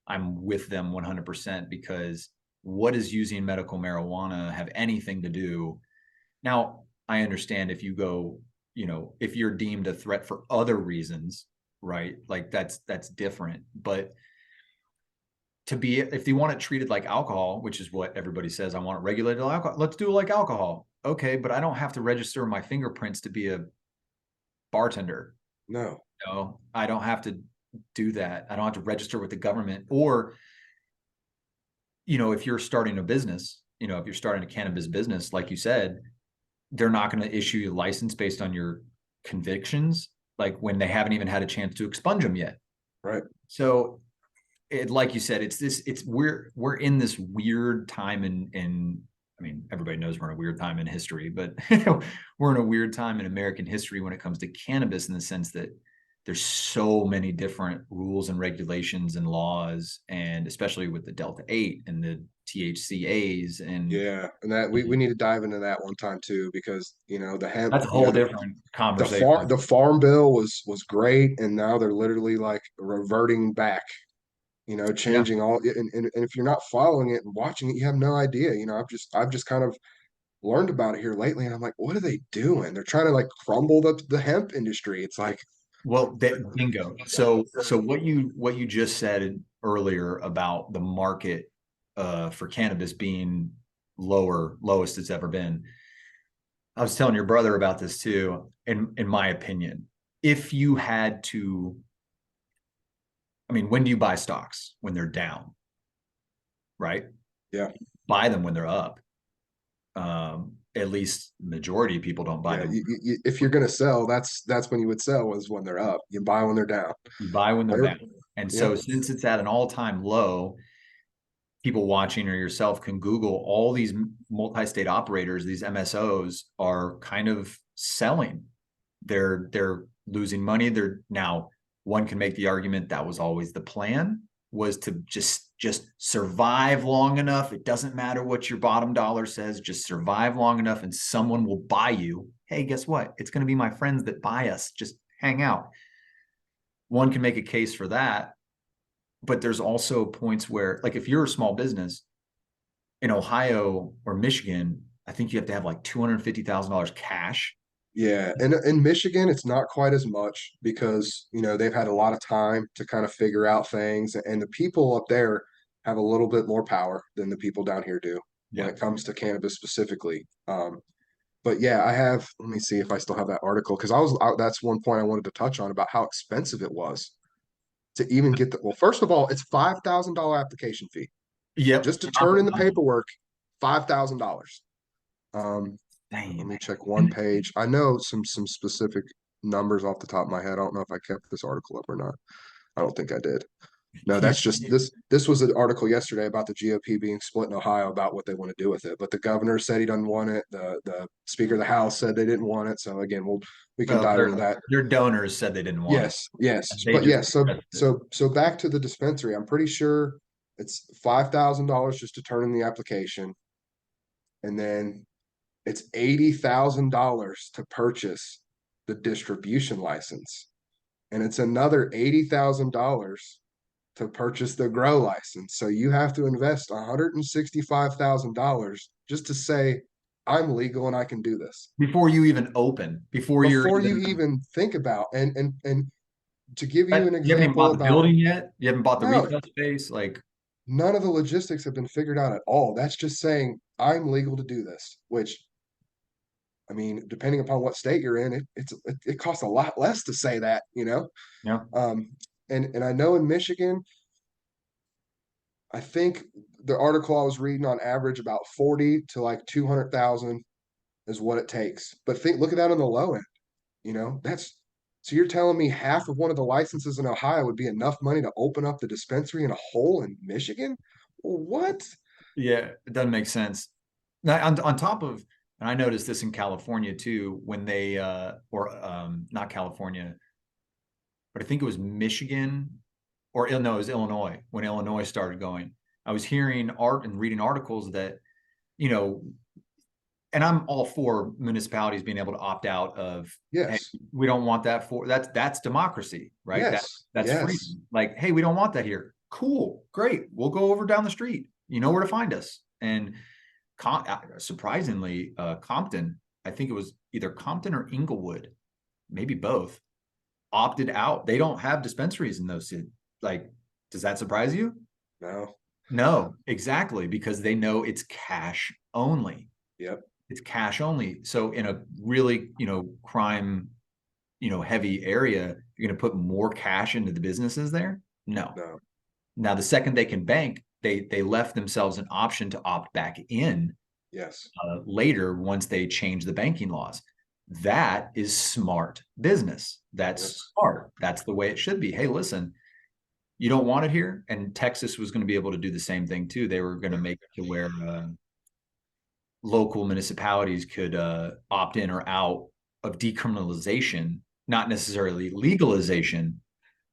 I'm with them 100% because what does using medical marijuana have anything to do? Now, I understand if you go, if you're deemed a threat for other reasons, right? Like that's different. But if they want it treated like alcohol, which is what everybody says, I want it regulated like alcohol. Let's do it like alcohol. Okay, but I don't have to register my fingerprints to be a bartender. No. No, I don't have to do that. I don't have to register with the government. Or, if you're starting a business, if you're starting a cannabis business, like you said, they're not going to issue you a license based on your convictions, like when they haven't even had a chance to expunge them yet. Right. So like you said, we're in this weird time in I mean, everybody knows we're in a weird time in history, but we're in a weird time in American history when it comes to cannabis in the sense that there's so many different rules and regulations and laws, and especially with the Delta 8 and the THCAs and Yeah. And that we need to dive into that one time too, because the hemp, that's a whole different the conversation. farm bill was great, and now they're literally like reverting back, Yeah. changing all, and if you're not following it and watching it, you have no idea. I've just kind of learned about it here lately, and I'm like, what are they doing? They're trying to like crumble the hemp industry. It's like, Well, bingo. So what you just said earlier about the market for cannabis being lowest it's ever been. I was telling your brother about this too. In my opinion, if you had to, I mean, when do you buy stocks? When they're down, right? yeah, Buy them when they're up. At least majority of people don't buy yeah. them. If you're gonna sell, that's when you would sell, is when they're up. You buy when they're down. You buy when they're They're, down. And yeah, so since it's at an all-time low, people watching or yourself can Google all these multi-state operators, these MSOs are kind of selling. They're losing money. They're now one can make the argument that was always the plan, was to just survive long enough. It doesn't matter what your bottom dollar says, just survive long enough and someone will buy you. Hey, guess what? It's going to be my friends that buy us. Just hang out. One can make a case for that, but there's also points where, like, if you're a small business in Ohio or Michigan, I think you have to have like $250,000 cash. yeah. And in Michigan, it's not quite as much because they've had a lot of time to kind of figure out things, and the people up there have a little bit more power than the people down here do when Yeah. it comes to cannabis specifically. But yeah, I have. Let me see if I still have that article, because that's one point I wanted to touch on about how expensive it was to even get the. Well, first of all, it's $5,000 application fee Yep. just to turn in the paperwork. $5,000. Um, Let Damn, me man. check one page. I know some specific numbers off the top of my head. I don't know if I kept this article up or not. I don't think I did. No, Yeah. that's just this. This was an article yesterday about the GOP being split in Ohio about what they want to do with it. But the governor said he doesn't want it. The Speaker of the House said they didn't want it. So again, we can Well, dive into that. their donors said they didn't want it. Yes, yes, They but just yes. So pressed it. so back to the dispensary. I'm pretty sure it's $5,000 just to turn in the application, and then it's $80,000 to purchase the distribution license, and it's another $80,000 to purchase the grow license. So you have to invest $165,000 just to say I'm legal and I can do this Before you even open, before you're before you even, even think about. And to give you but an you haven't even example bought the about, building yet. You haven't bought the no, retail space. Like, none of the logistics have been figured out at all. That's just saying I'm legal to do this, which, I mean, depending upon what state you're in, it costs a lot less to say that, yeah, Um, and I know in Michigan, I think the article I was reading, on average about 40 to like 200,000 is what it takes. But look at that on the low end. That's, so you're telling me half of one of the licenses in Ohio would be enough money to open up the dispensary in a hole in Michigan? What? yeah, it doesn't make sense. Now, on top of, and I noticed this in California too, when they or not California, but I think it was Michigan or no, it was Illinois when Illinois started going. I was hearing art and reading articles that, you know, and I'm all for municipalities being able to opt out of, hey, Yes. we don't want that for that's democracy, right? Yes. That's Yes. freedom. Like, hey, we don't want that here. Cool, great. We'll go over down the street. You know where to find us. And surprisingly, Compton, I think it was either Compton or Inglewood, maybe both, opted out. They don't have dispensaries in those cities. Like, does that surprise you? No. No, exactly, because they know it's cash only. Yep. It's cash only. So in a really, crime, heavy area, you're going to put more cash into the businesses there? No. No. Now, the second they can bank, they left themselves an option to opt back in Yes. later once they change the banking laws. That is smart business. Yes. That's smart. That's the way it should be. Hey, listen, you don't want it here, and Texas was going to be able to do the same thing too. They were going to make it to where local municipalities could opt in or out of decriminalization, not necessarily legalization,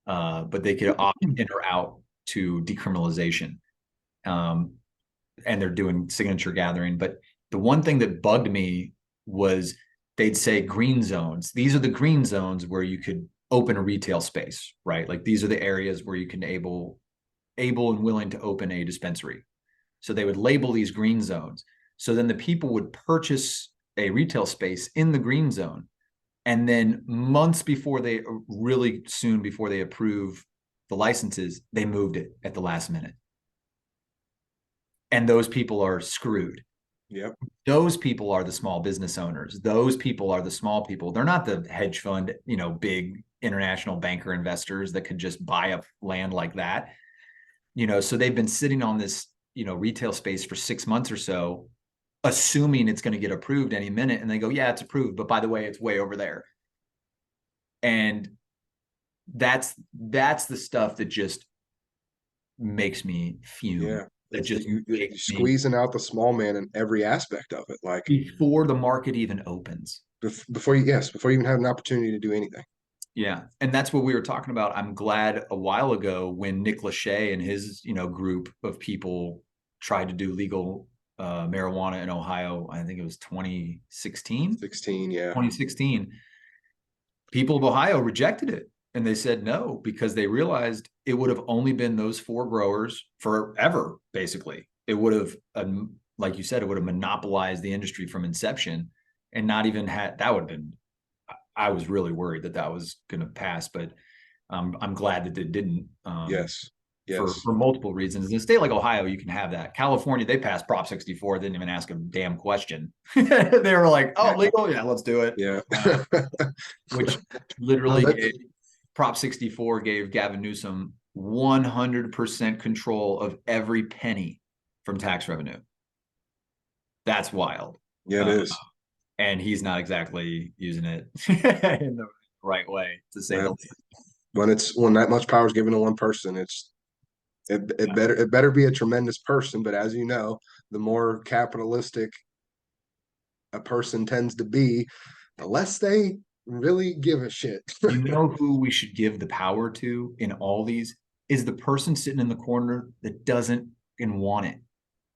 but they could opt in or out to decriminalization. Um, and they're doing signature gathering. But the one thing that bugged me was they'd say green zones. These are the green zones where you could open a retail space, right? Like these are the areas where you can able and willing to open a dispensary. So they would label these green zones. So then the people would purchase a retail space in the green zone. And then months before they really soon before they approve the licenses, they moved it at the last minute. And those people are screwed. Yep. Those people are the small business owners. Those people are the small people. They're not the hedge fund, big international banker investors that could just buy up land like that. So they've been sitting on this, retail space for 6 months or so, assuming it's going to get approved any minute. And they go, yeah, it's approved. But by the way, it's way over there. And that's the stuff that just makes me fume. Yeah. That It's just you makes me, squeezing out the small man in every aspect of it. Like before the market even opens. before you even have an opportunity to do anything. Yeah. And that's what we were talking about. I'm glad a while ago when Nick Lachey and his, group of people tried to do legal marijuana in Ohio. I think it was 2016, 16, yeah. 2016. People of Ohio rejected it. And they said no, because they realized it would have only been those four growers forever, basically. It would have, like you said, it would have monopolized the industry from inception and not even had, that would have been, I was really worried that was going to pass, but I'm glad that it didn't. Yes. For Yes. multiple reasons. In a state like Ohio, you can have that. California, they passed Prop 64, didn't even ask a damn question. They were like, "Oh, legal, yeah, let's do it." Yeah. Which No, literally that's Prop 64 gave Gavin Newsom 100% control of every penny from tax revenue. That's wild. yeah, it is. And he's not exactly using it in the right way, to say the Well, least. when that much power is given to one person, it better be a tremendous person. But as you know, the more capitalistic a person tends to be, the less they really give a shit. You know who we should give the power to in all these is the person sitting in the corner that doesn't and want it.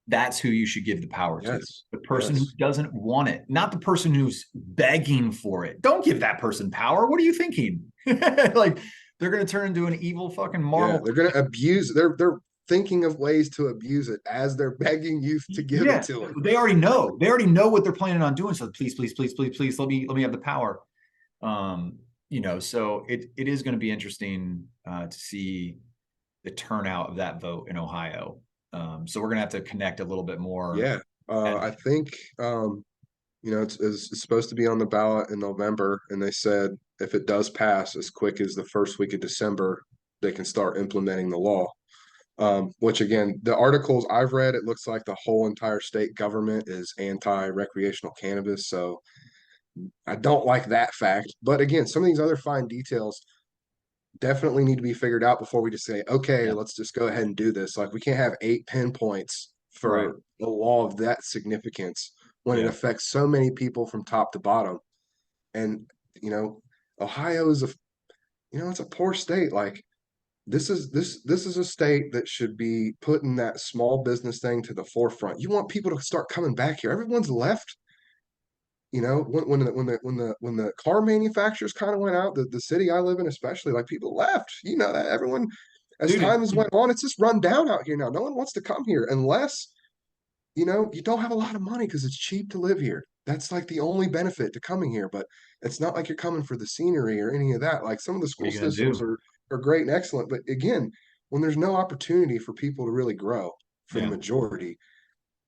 That's who you should give the power to. Yes. The person who Yes. doesn't want it, not the person who's begging for it. Don't give that person power. What are you thinking? Like they're going to turn into an evil fucking Yeah, Marvel. they're gonna abuse. They're thinking of ways to abuse it as they're begging you to give it Yeah, to them. they already know. They already know what they're planning on doing. So please, please, please, please, please, let me have the power. So it is going to be interesting to see the turnout of that vote in Ohio. So we're going to have to connect a little bit more. Yeah, I think it's supposed to be on the ballot in November, and they said if it does pass as quick as the first week of December, they can start implementing the law. Which again, the articles I've read, it looks like the whole entire state government is anti-recreational cannabis. So I don't like that fact. But again, some of these other fine details definitely need to be figured out before we just say, okay, Yeah, let's just go ahead and do this. Like we can't have 8 pinpoints right. for a law of that significance when it Yeah. affects so many people from top to bottom. And, you know, Ohio is it's a poor state. Like this is a state that should be putting that small business thing to the forefront. You want people to start coming back here. Everyone's left. You know, when the car manufacturers kind of went out, the city I live in especially, like people left. You know that everyone, as Dude, time has went on, it's just run down out here now. No one wants to come here unless you don't have a lot of money because it's cheap to live here. That's like the only benefit to coming here. But it's not like you're coming for the scenery or any of that. Like some of the what are school you gonna systems do? are great and excellent, but again, when there's no opportunity for people to really grow for the Yeah. majority,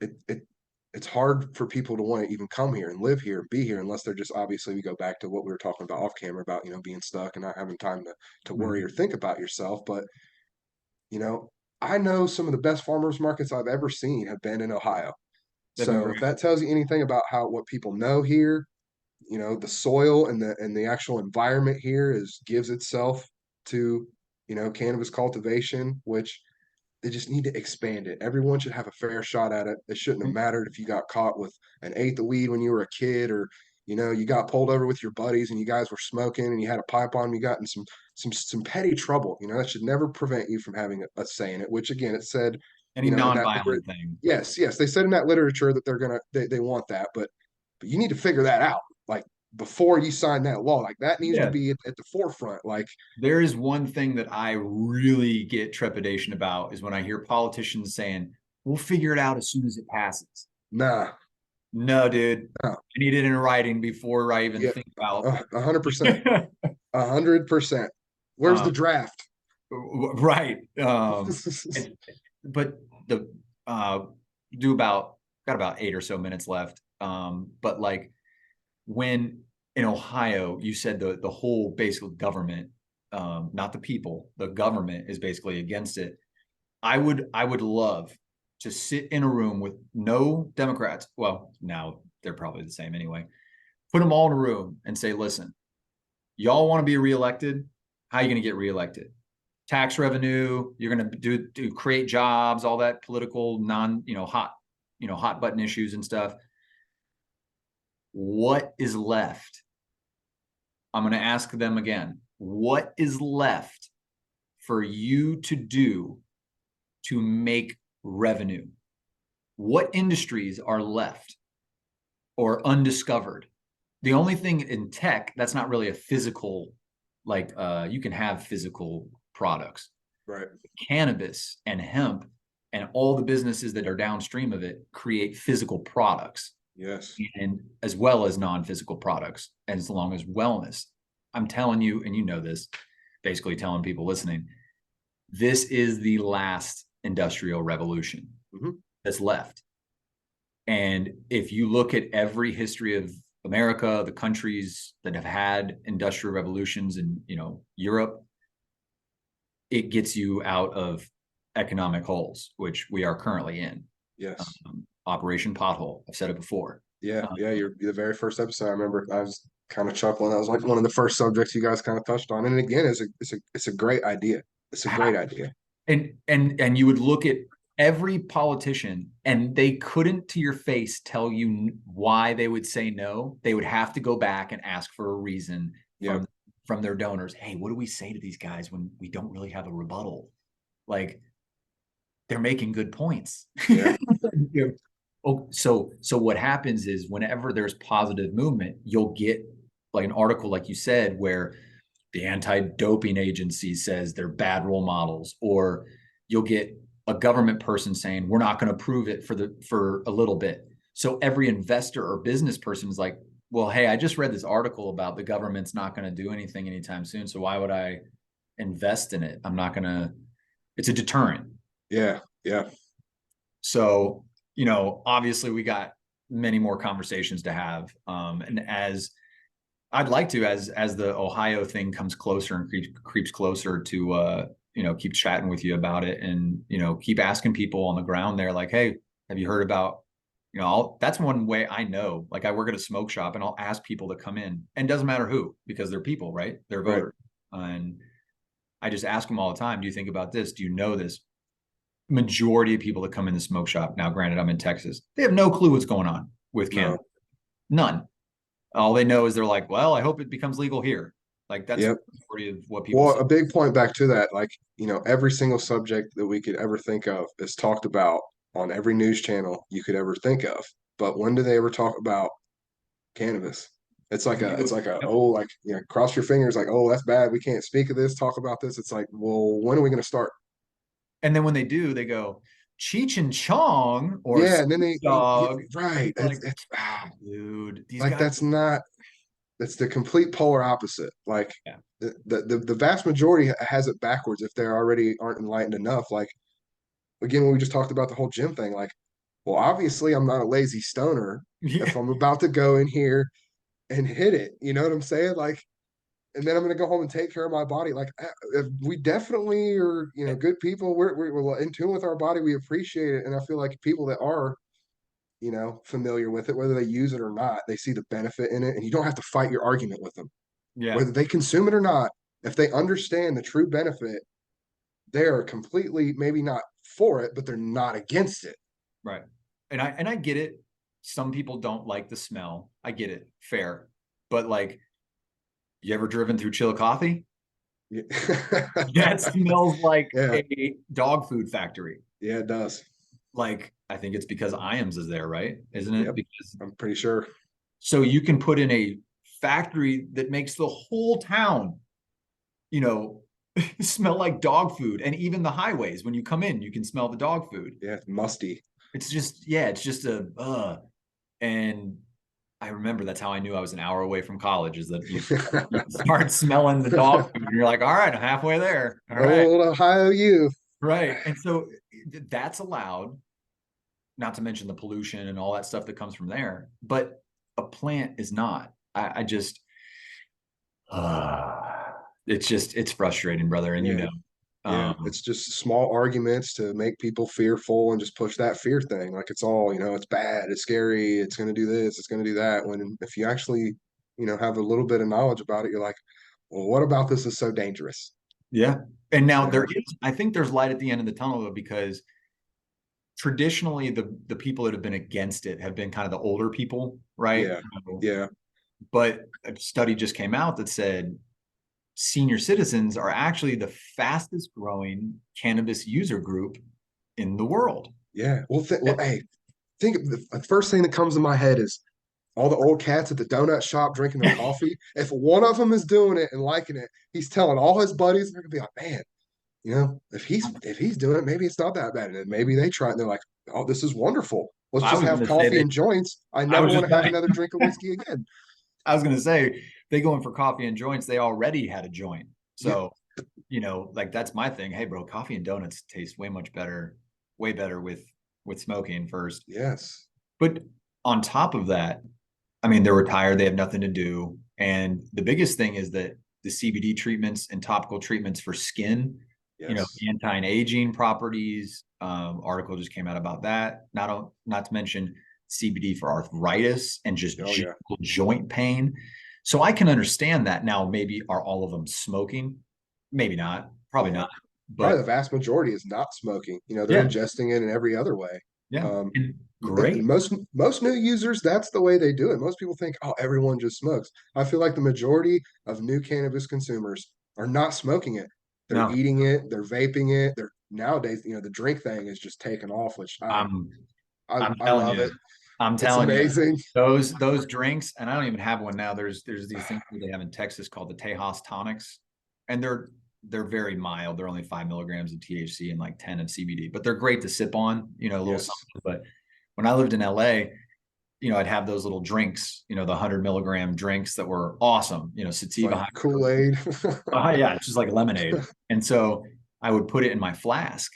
it it's hard for people to want to even come here and live here and be here unless they're just, obviously we go back to what we were talking about off camera about being stuck and not having time to worry Mhm. or think about yourself. But you know I know some of the best farmers markets I've ever seen have been in Ohio. They've been So if great. that tells you anything about how what people know here, the soil and the actual environment here is gives itself to cannabis cultivation, which they just need to expand it. Everyone should have a fair shot at it. It shouldn't have mattered if you got caught with an eighth of weed when you were a kid, or you got pulled over with your buddies and you guys were smoking and you had a pipe on. You got in some petty trouble. That should never prevent you from having a say in it. Which again, it said, Any in that non-violent thing. yes, they said in that literature that they want that, but you need to figure that out. Like before you sign that law, like that needs to Yeah. be at the forefront. Like, There is one thing that I really get trepidation about is when I hear politicians saying, we'll figure it out as soon as it passes. nah, No, dude. no, I need it in writing before I even yeah, think about 100%. 100%. Where's the um, draft? right. And, but the do about got about 8 or so minutes left. But like when in Ohio, you said the whole basically government, not the people, the government is basically against it. I would love to sit in a room with no Democrats. Well, now they're probably the same anyway. Put them all in a room and say, listen, y'all want to be reelected? How are you going to get reelected? Tax revenue, you're going to do create jobs, all that political hot button issues and stuff. What is left? I'm going to ask them again. What is left for you to do to make revenue? What industries are left or undiscovered? The only thing in tech that's not really a physical, like you can have physical products. Right. Cannabis and hemp and all the businesses that are downstream of it create physical products Yes. and as well as non-physical products, and as long as wellness. I'm telling you, and you know this, basically telling people listening, this is the last industrial revolution that's left. And if you look at every history of America, the countries that have had industrial revolutions in Europe, it gets you out of economic holes, which we are currently in. Yes. Operation Pothole. I've said it before. Yeah. Yeah. You're the very first episode. I remember I was kind of chuckling. That was like one of the first subjects you guys kind of touched on. And again, it's a great idea. It's a great idea. And you would look at every politician and they couldn't to your face tell you why they would say no. They would have to go back and ask for a reason from their donors. Hey, what do we say to these guys when we don't really have a rebuttal? Like, they're making good points. Yeah. Oh, so what happens is whenever there's positive movement, you'll get like an article, like you said, where the anti-doping agency says they're bad role models, or you'll get a government person saying we're not going to approve it for a little bit. So every investor or business person is like, well, hey, I just read this article about the government's not going to do anything anytime soon, so why would I invest in it? I'm not going to. It's a deterrent. Yeah. Yeah. So, obviously we got many more conversations to have. And as I'd like to, as the Ohio thing comes closer and creeps closer to, keep chatting with you about it and, keep asking people on the ground there, like, hey, have you heard about, that's one way I know, like I work at a smoke shop and I'll ask people to come in, and it doesn't matter who, because they're people, right? They're voters. Right. And I just ask them all the time, do you think about this? Do you know this? majority of people that come in the smoke shop, now granted I'm in Texas, they have no clue what's going on with No. cannabis. None. All they know is they're like, well, I hope it becomes legal here. Like that's Yep. the majority of what people Well, say. a big point back to that, like, every single subject that we could ever think of is talked about on every news channel you could ever think of. But when do they ever talk about cannabis? It's like Yep. oh, like, cross your fingers, like, oh, that's bad. We can't speak of this, talk about this. It's like, well, when are we going to start? And then when they do, they go Cheech and Chong or Yeah. And then Snoop yeah, Dogg. And right. it's like, It's dude, these like, guys. that's the complete polar opposite. Like, Yeah. the vast majority has it backwards if they already aren't enlightened enough. Like, again, when we just talked about the whole gym thing, like, well, obviously I'm not a lazy stoner Yeah. if I'm about to go in here and hit it. You know what I'm saying? Like, and then I'm going to go home and take care of my body. Like, we definitely are, good people. We're in tune with our body. We appreciate it. And I feel like people that are, familiar with it, whether they use it or not, they see the benefit in it. And you don't have to fight your argument with them, Yeah. whether they consume it or not. If they understand the true benefit, they're completely maybe not for it, but they're not against it. Right. And I get it. Some people don't like the smell. I get it. Fair. But like, you ever driven through Chillicothe? Yeah. That smells like Yeah. a dog food factory. Yeah, it does. Like, I think it's because Iams is there, right? Isn't it? Yep. Because I'm pretty sure. so you can put in a factory that makes the whole town, you know, smell like dog food. And even the highways, when you come in, you can smell the dog food. Yeah, it's musty. It's just, yeah, it's just and I remember that's how I knew I was an hour away from college, is that you start smelling the dog food and you're like, all right, I'm halfway there. All right. Old Ohio you. Right. And so that's allowed, not to mention the pollution and all that stuff that comes from there. But a plant is not. I just, it's frustrating, brother. And Yeah. Yeah. um, It's just small arguments to make people fearful and just push that fear thing. Like, it's all, it's bad, it's scary, it's going to do this, it's going to do that. When if you actually, have a little bit of knowledge about it, you're like, well, what about this is so dangerous? yeah. And now You there know? is, I think there's light at the end of the tunnel though, because traditionally the people that have been against it have been kind of the older people, right? Yeah. Yeah. But a study just came out that said senior citizens are actually the fastest growing cannabis user group in the world. Yeah. Well, hey, think of the first thing that comes to my head is all the old cats at the donut shop drinking their coffee. If one of them is doing it and liking it, he's telling all his buddies, they're gonna be like, man, if he's doing it, maybe it's not that bad. And then maybe they try it and they're like, oh, this is wonderful. Let's I just was have going to say coffee that. and joints. I I never was want just to have another drink of whiskey again. I was going to say they go in for coffee and joints. They already had a joint. Yeah. So, like that's my thing. Hey, bro, coffee and donuts taste way much better, way better with smoking first. Yes. But on top of that, I mean, they're retired, they have nothing to do. And the biggest thing is that the CBD treatments and topical treatments for skin, Yes. anti-aging properties. Article just came out about that. Not to mention CBD for arthritis and just Oh yeah. joint pain. So I can understand that. Now, maybe are all of them smoking? Maybe not. Probably Yeah. not. Probably the But vast majority is not smoking. They're yeah, ingesting it in every other way. yeah, Um, and and great. most new users, that's the way they do it. Most people think, oh, everyone just smokes. I feel like the majority of new cannabis consumers are not smoking it. They're No, eating it, they're vaping it. They're nowadays, the drink thing is just taken off, which I I'm I, I'm I telling love you, it. I'm It's telling you, amazing. those drinks, and I don't even have one now. There's these things that they have in Texas called the Tejas tonics, and they're very mild. They're only 5 milligrams of THC and like 10 of CBD, but they're great to sip on, a little Yes. something. But when I lived in LA, I'd have those little drinks, the 100 milligram drinks that were awesome, It's sativa like high protein. Kool-Aid. Yeah, it's just like lemonade. And so I would put it in my flask,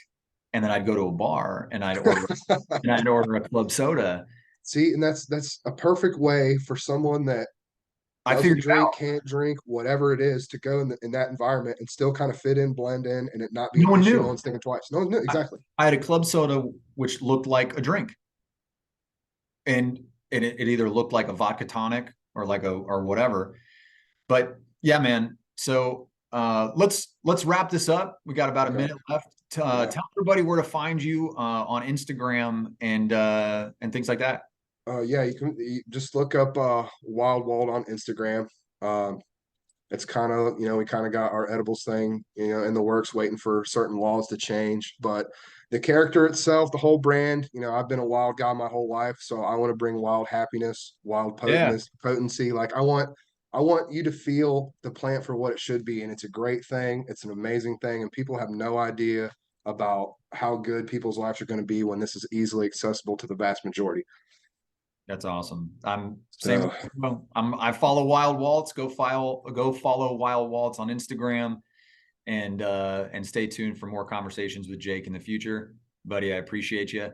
and then I'd go to a bar and I'd order a club soda. See, and that's a perfect way for someone that I doesn't figured it drink, out. can't drink, whatever it is, to go in that environment and still kind of fit in, blend in, and it not be No an one issue. No knew. one's thinking twice. No one knew I, exactly. I had a club soda which looked like a drink, and it either looked like a vodka tonic or like or whatever. But yeah, man. So let's wrap this up. We got about a Okay. minute left. Yeah. Tell everybody where to find you on Instagram and things like that. Yeah, you just look up Wild Walt on Instagram. Um, it's kind of, we kind of got our edibles thing, in the works, waiting for certain laws to change. But the character itself, the whole brand, I've been a wild guy my whole life, so I want to bring wild happiness, wild Yeah, potency. Like I want you to feel the plant for what it should be, and it's a great thing. It's an amazing thing, and people have no idea about how good people's lives are going to be when this is easily accessible to the vast majority. that's awesome. I'm same. So Well, I follow Wild Waltz. Go follow Wild Waltz on Instagram and stay tuned for more conversations with Jake in the future. Buddy, I appreciate you.